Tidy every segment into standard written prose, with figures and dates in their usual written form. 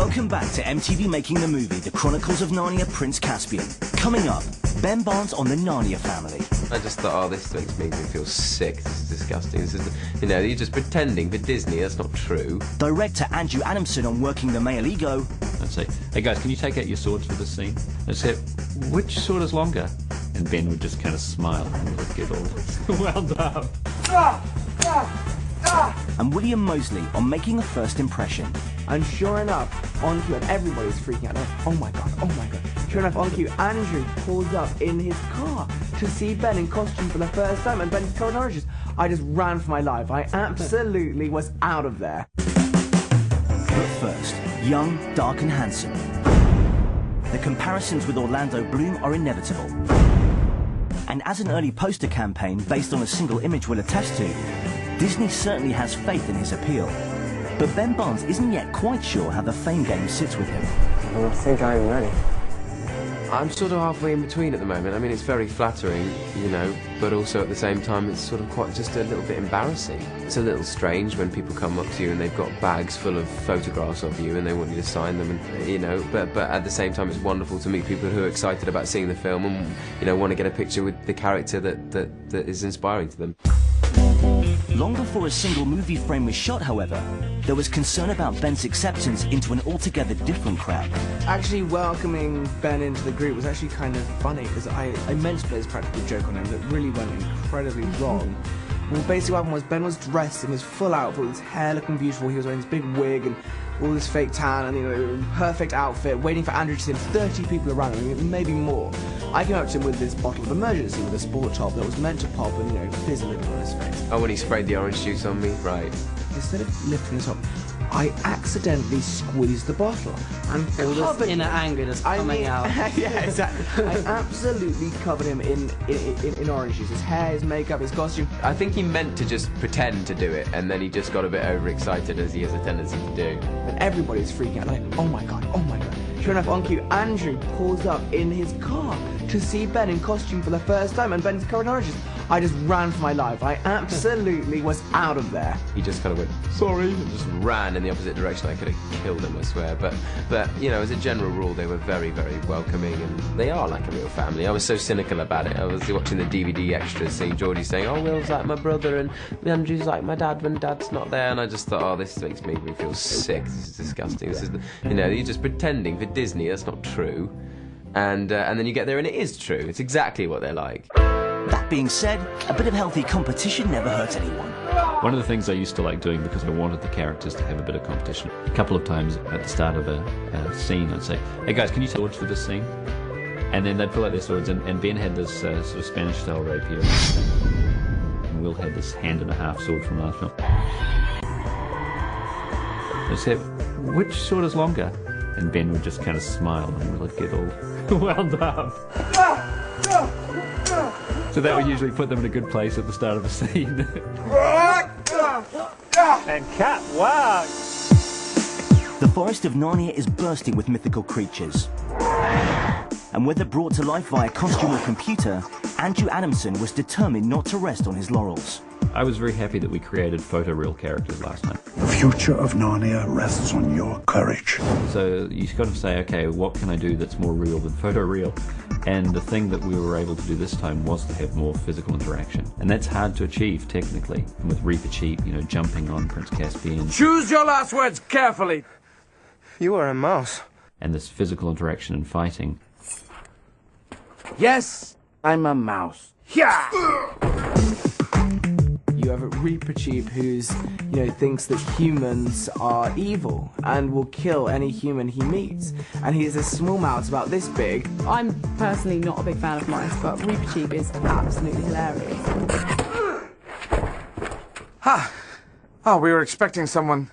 Welcome back to MTV making the movie The Chronicles of Narnia, Prince Caspian. Coming up, Ben Barnes on the Narnia family. I just thought, oh, this makes me feel sick. This is disgusting. This is, you know, you're just pretending for Disney. That's not true. Director Andrew Adamson on working the male ego. I'd say, hey guys, can you take out your swords for this scene? I'd say, which sword is longer? And Ben would just kind of smile and would get all wound up. And William Moseley on making a first impression. And sure enough, on cue, and everybody's freaking out. Like, oh my god, oh my god. Sure enough, on cue, Andrew pulls up in his car to see Ben in costume for the first time, and Ben's covered in oranges. I just ran for my life. I absolutely was out of there. But first, young, dark and handsome. The comparisons with Orlando Bloom are inevitable. And as an early poster campaign based on a single image will attest to, Disney certainly has faith in his appeal. But Ben Barnes isn't yet quite sure how the fame game sits with him. I don't think I'm ready. I'm sort of halfway in between at the moment. I mean, it's very flattering, you know, but also at the same time it's sort of quite just a little bit embarrassing. It's a little strange when people come up to you and they've got bags full of photographs of you and they want you to sign them, and you know, but at the same time it's wonderful to meet people who are excited about seeing the film and, you know, want to get a picture with the character that is inspiring to them. Long before a single movie frame was shot, however, there was concern about Ben's acceptance into an altogether different crowd. Actually welcoming Ben into the group was actually kind of funny, because I meant to play this practical joke on him that really went incredibly wrong. Well, basically what happened was Ben was dressed in his full outfit, with his hair looking beautiful, he was wearing this big wig and all this fake tan and, you know, perfect outfit, waiting for Andrew to see him, 30 people around him, maybe more. I came up to him with this bottle of emergency with a sport top that was meant to pop and, you know, fizz a little on his face. Oh, when he sprayed the orange juice on me? Right. Instead of lifting the top, I accidentally squeezed the bottle and All this covered inner anger just coming out. Yeah, exactly. I absolutely covered him in orange juice. His hair, his makeup, his costume. I think he meant to just pretend to do it, and then he just got a bit overexcited, as he has a tendency to do. And everybody's freaking out, like, oh my god, oh my god. Sure enough, on cue, Andrew pulls up in his car to see Ben in costume for the first time, and Ben's covered in oranges. I just ran for my life. I absolutely was out of there. He just kind of went, sorry, and just ran in the opposite direction. I could have killed him, I swear. But you know, as a general rule, they were very, very welcoming, and they are like a real family. I was so cynical about it. I was watching the DVD extras, seeing Georgie saying, oh, Will's like my brother, and Andrew's like my dad when Dad's not there, and I just thought, oh, this makes me feel sick. This is disgusting. This is, you know, you're just pretending for Disney. That's not true. And then you get there and it is true. It's exactly what they're like. That being said, a bit of healthy competition never hurts anyone. One of the things I used to like doing, because I wanted the characters to have a bit of competition, a couple of times at the start of a scene I'd say, hey guys, can you take swords for this scene? And then they'd pull out their swords, and Ben had this sort of Spanish style rapier, and Will had this hand-and-a-half sword from last film. I'd say, which sword is longer? And Ben would just kind of smile and would get all wound up. So that would usually put them in a good place at the start of a scene. And cut, wow! The Forest of Narnia is bursting with mythical creatures. And whether brought to life via costume or computer, Andrew Adamson was determined not to rest on his laurels. I was very happy that we created photoreal characters last time. The future of Narnia rests on your courage. So you've got to say, okay, what can I do that's more real than photoreal? And the thing that we were able to do this time was to have more physical interaction. And that's hard to achieve, technically. And with Reaper Cheap, you know, jumping on Prince Caspian. Choose your last words carefully. You are a mouse. And this physical interaction and fighting. Yes, I'm a mouse. Yeah! You have a Reaper Cheap who's, you know, thinks that humans are evil and will kill any human he meets. And he is a small mouse about this big. I'm personally not a big fan of mice, but Reaper Cheap is absolutely hilarious. Ha! Oh, we were expecting someone,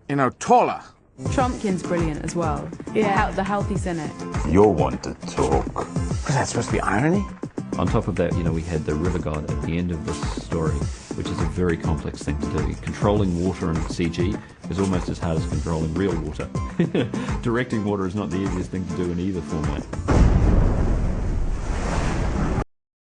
you know, taller. Trumpkin's brilliant as well. Yeah. The healthy cynic. You're one to talk. Was that supposed to be irony? On top of that, you know, we had the river god at the end of this story, which is a very complex thing to do. Controlling water in CG is almost as hard as controlling real water. Directing water is not the easiest thing to do in either format.